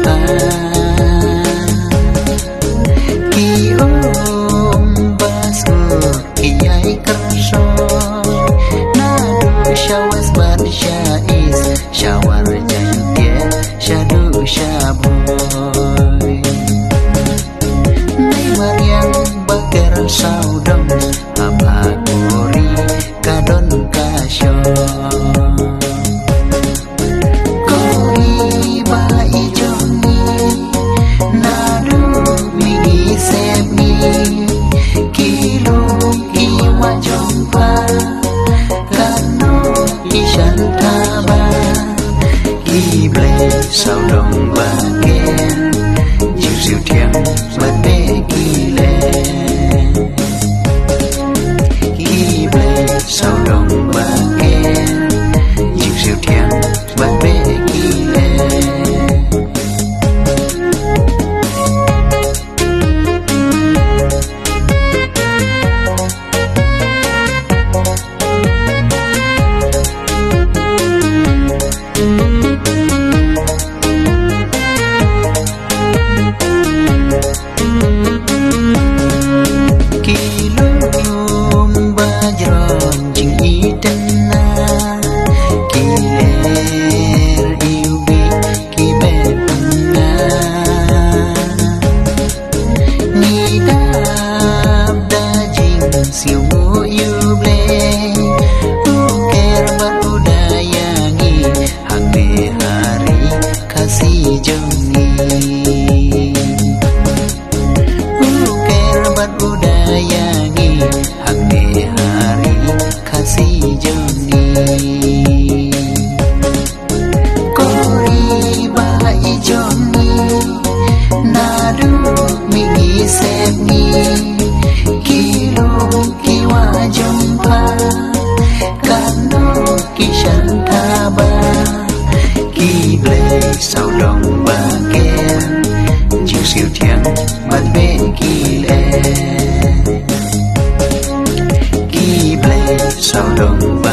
pa ki om basu ki ai kerso nadu shawas ban shais shawar jayutye shadu shaboy nay mariang bakar saudong apa kuri kadon kasyo sao đông ba ken chiều chiều thiêng mất bê kỳ lệ kỳ lệ sao đông ba ken chiều chiều thiêng mất bê kỳ lệ sao đông ba ken chiều siêu thiêng mất bê kỳ lệ sao đông ba